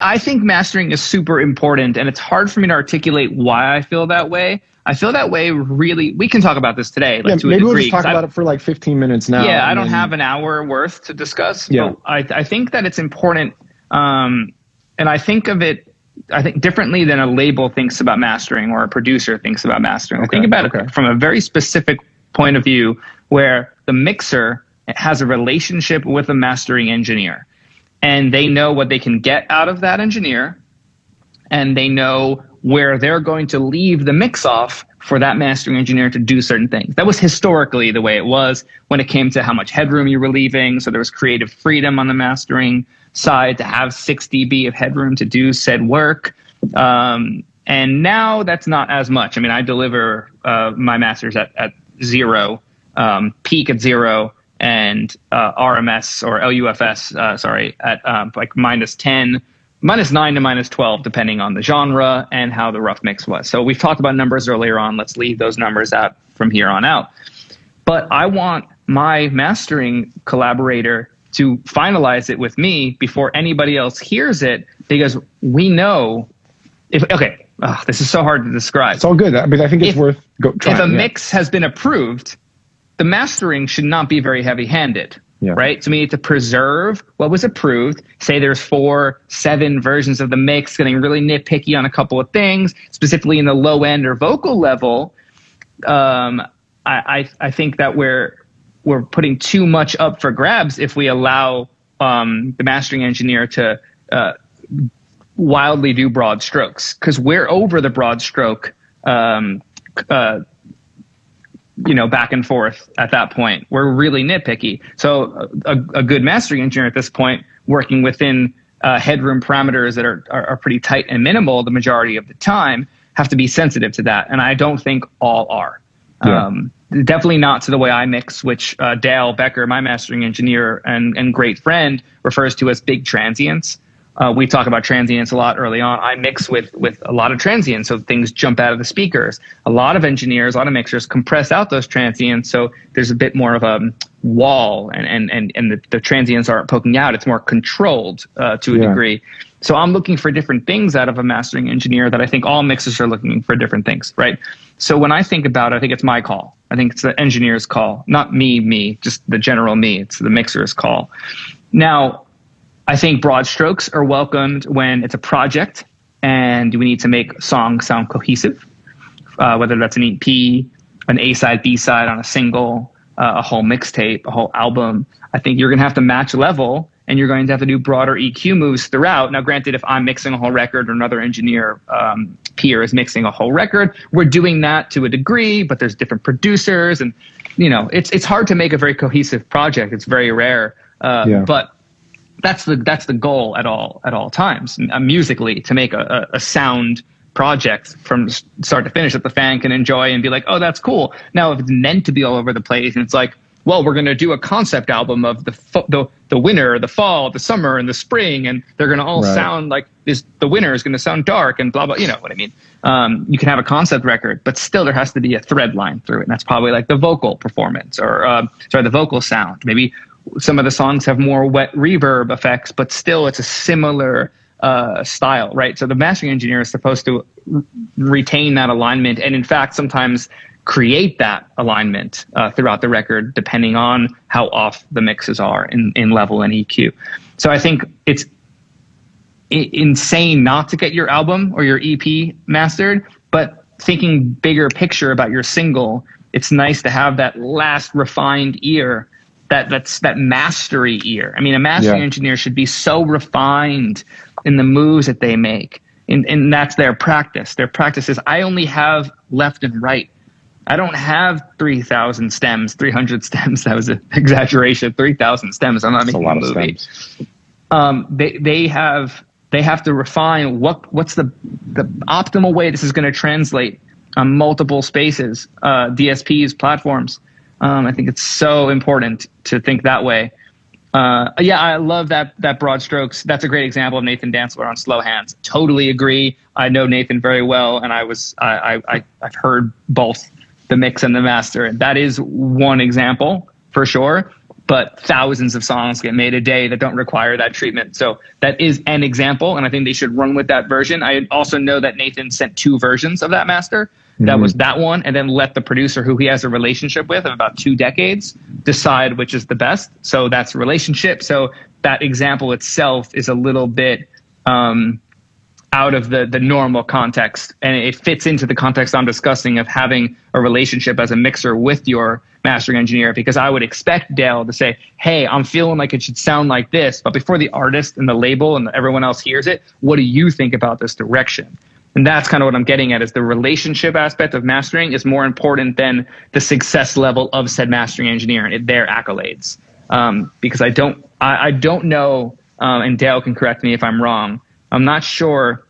I think mastering is super important, and it's hard for me to articulate why I feel that way. I feel that way really. We can talk about this today, like, to a maybe degree. We'll just talk about it for like 15 minutes now. Yeah, I don't have an hour worth to discuss. Yeah. But I think that it's important, and I think of it, I think differently than a label thinks about mastering or a producer thinks about mastering. I think about it from a very specific point of view, where the mixer has a relationship with a mastering engineer, and they know what they can get out of that engineer, and they know where they're going to leave the mix off for that mastering engineer to do certain things. That was historically the way it was when it came to how much headroom you were leaving. So there was creative freedom on the mastering side to have 6 dB of headroom to do said work. And now that's not as much. I mean, I deliver my masters at 0, peak at 0, and RMS or LUFS, at like -10, -9 to -12, depending on the genre and how the rough mix was. So we've talked about numbers earlier on. Let's leave those numbers out from here on out. But I want my mastering collaborator to finalize it with me before anybody else hears it, because we know this is so hard to describe. It's all good. But I think it's worth trying. If a mix has been approved, the mastering should not be very heavy-handed. Yeah. Right? So we need to preserve what was approved. Say there's 4, 7 versions of the mix, getting really nitpicky on a couple of things, specifically in the low end or vocal level. I think that we're putting too much up for grabs if we allow the mastering engineer to wildly do broad strokes, because we're over the broad stroke back and forth at that point. We're really nitpicky. So a good mastering engineer at this point, working within headroom parameters that are pretty tight and minimal the majority of the time, have to be sensitive to that. And I don't think all are. Yeah. Definitely not to the way I mix, which Dale Becker, my mastering engineer and great friend, refers to as big transients. We talk about transients a lot early on. I mix with a lot of transients, so things jump out of the speakers. A lot of engineers, a lot of mixers compress out those transients, so there's a bit more of a wall, and the transients aren't poking out. It's more controlled to a degree. So I'm looking for different things out of a mastering engineer that I think all mixers are looking for different things, right? So when I think about it, I think it's my call. I think it's the engineer's call, not me, just the general me. It's the mixer's call. Now, I think broad strokes are welcomed when it's a project and we need to make songs sound cohesive, whether that's an EP, an A-side, B-side on a single, a whole mixtape, a whole album. I think you're going to have to match level, and you're going to have to do broader EQ moves throughout. Now, granted, if I'm mixing a whole record or another engineer peer is mixing a whole record, we're doing that to a degree, but there's different producers, and it's hard to make a very cohesive project. It's very rare, but that's the goal at all times, musically, to make a sound project from start to finish that the fan can enjoy and be like, oh, that's cool. Now, if it's meant to be all over the place and it's like, well, we're going to do a concept album of the winter, the fall, the summer, and the spring, and they're going to all sound like this. The winter is going to sound dark and blah, blah. You know what I mean? You can have a concept record, but still there has to be a thread line through it. And that's probably like the vocal performance or the vocal sound. Maybe some of the songs have more wet reverb effects, but still it's a similar style, right? So the mastering engineer is supposed to retain that alignment, and in fact, sometimes create that alignment throughout the record, depending on how off the mixes are in level and EQ. So I think it's insane not to get your album or your EP mastered, but thinking bigger picture about your single, it's nice to have that last refined ear, that's that mastery ear. I mean, a mastering engineer should be so refined in the moves that they make, and that's their practice. Their practice is, I only have left and right. I don't have 3,000 stems, 300 stems. That was an exaggeration. 3,000 stems. I'm not making a movie. They have to refine what's the optimal way this is going to translate on multiple spaces, DSPs, platforms. I think it's so important to think that way. I love that broad strokes. That's a great example of Nathan Dantzler on Slow Hands. Totally agree. I know Nathan very well, and I've heard both the mix and the master. And that is one example for sure. but thousands of songs get made a day that don't require that treatment. So that is an example, and I think they should run with that version. I also know that Nathan sent 2 versions of that master. That was that one, and then let the producer who he has a relationship with of about 2 decades decide which is the best. So that's a relationship. So that example itself is a little bit out of the normal context, and it fits into the context I'm discussing of having a relationship as a mixer with your mastering engineer, because I would expect Dale to say, hey, I'm feeling like it should sound like this, but before the artist and the label and everyone else hears it, what do you think about this direction? And that's kind of what I'm getting at, is the relationship aspect of mastering is more important than the success level of said mastering engineer and their accolades. Because I don't know, and Dale can correct me if I'm wrong, I'm not sure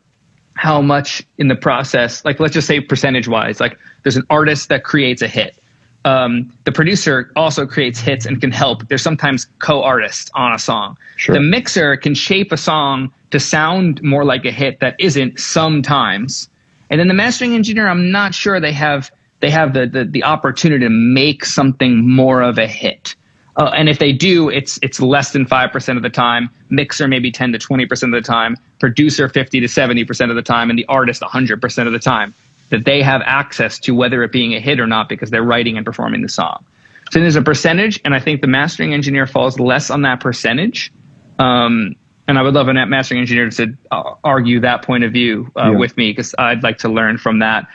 how much in the process, like let's just say percentage wise, like there's an artist that creates a hit. The producer also creates hits and can help. There's sometimes co-artists on a song. Sure. The mixer can shape a song to sound more like a hit that isn't sometimes. And then the mastering engineer, I'm not sure they have the opportunity to make something more of a hit. And if they do, it's less than 5% of the time, mixer maybe 10 to 20% of the time, producer 50 to 70% of the time, and the artist 100% of the time, that they have access to whether it being a hit or not because they're writing and performing the song. So there's a percentage, and I think the mastering engineer falls less on that percentage. And I would love a mastering engineer to argue that point of view with me, because I'd like to learn from that.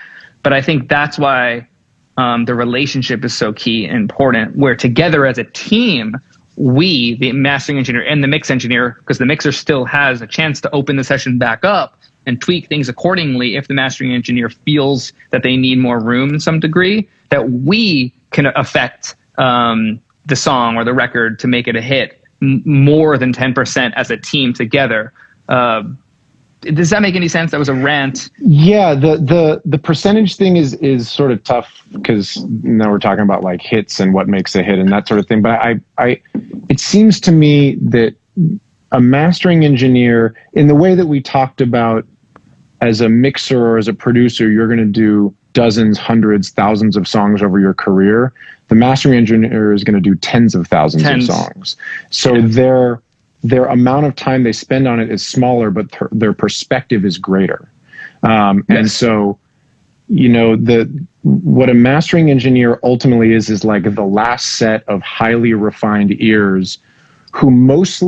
But I think that's why the relationship is so key and important, where together as a team, we, the mastering engineer and the mix engineer, because the mixer still has a chance to open the session back up and tweak things accordingly if the mastering engineer feels that they need more room in some degree, that we can affect the song or the record to make it a hit more than 10% as a team together. Does that make any sense? That was a rant. Yeah, the percentage thing is sort of tough, because now we're talking about like hits and what makes a hit and that sort of thing. But it seems to me that a mastering engineer, in the way that we talked about as a mixer or as a producer, you're going to do dozens, hundreds, thousands of songs over your career. The mastering engineer is going to do tens of thousands of songs. So their amount of time they spend on it is smaller, but their perspective is greater. And so, you know, what a mastering engineer ultimately is like the last set of highly refined ears who most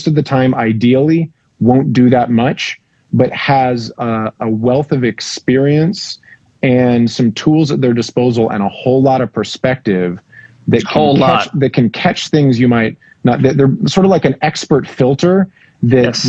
of the time, ideally, won't do that much, but has a wealth of experience and some tools at their disposal and a whole lot of perspective that can catch things you might not. They're sort of like an expert filter that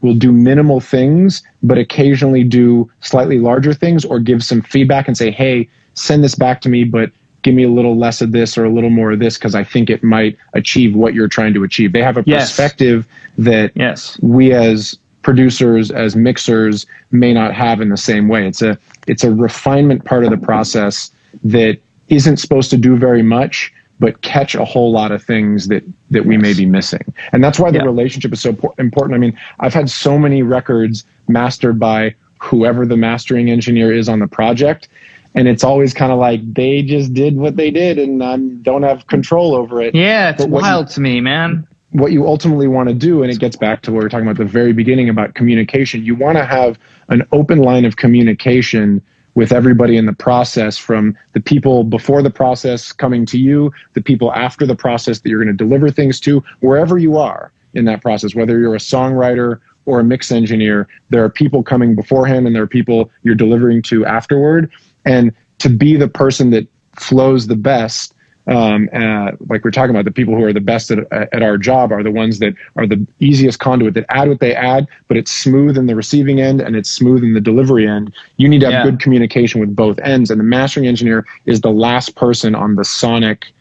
will do minimal things, but occasionally do slightly larger things, or give some feedback and say, hey, send this back to me, but give me a little less of this or a little more of this, because I think it might achieve what you're trying to achieve. They have a perspective that we as producers, as mixers, may not have in the same way. It's a refinement part of the process that isn't supposed to do very much, but catch a whole lot of things that we may be missing. And that's why the relationship is so important. I mean, I've had so many records mastered by whoever the mastering engineer is on the project, and it's always kind of like they just did what they did and I don't have control over it. Yeah, it's wild to me, man. What you ultimately want to do, and it gets back to what we were talking about at the very beginning about communication, you want to have an open line of communication with everybody in the process, from the people before the process coming to you, the people after the process that you're going to deliver things to, wherever you are in that process, whether you're a songwriter or a mix engineer, there are people coming beforehand and there are people you're delivering to afterward. And to be the person that flows the best, like we're talking about, the people who are the best at our job are the ones that are the easiest conduit, that add what they add, but it's smooth in the receiving end and it's smooth in the delivery end. You need to have good communication with both ends, and the mastering engineer is the last person on the sonic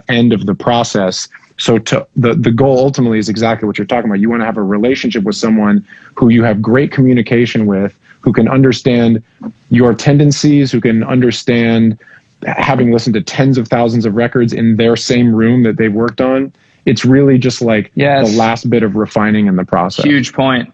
end of the process. So the goal ultimately is exactly what you're talking about. You want to have a relationship with someone who you have great communication with, who can understand your tendencies, who can understand, having listened to tens of thousands of records in their same room that they've worked on. It's really just like the last bit of refining in the process. Huge point.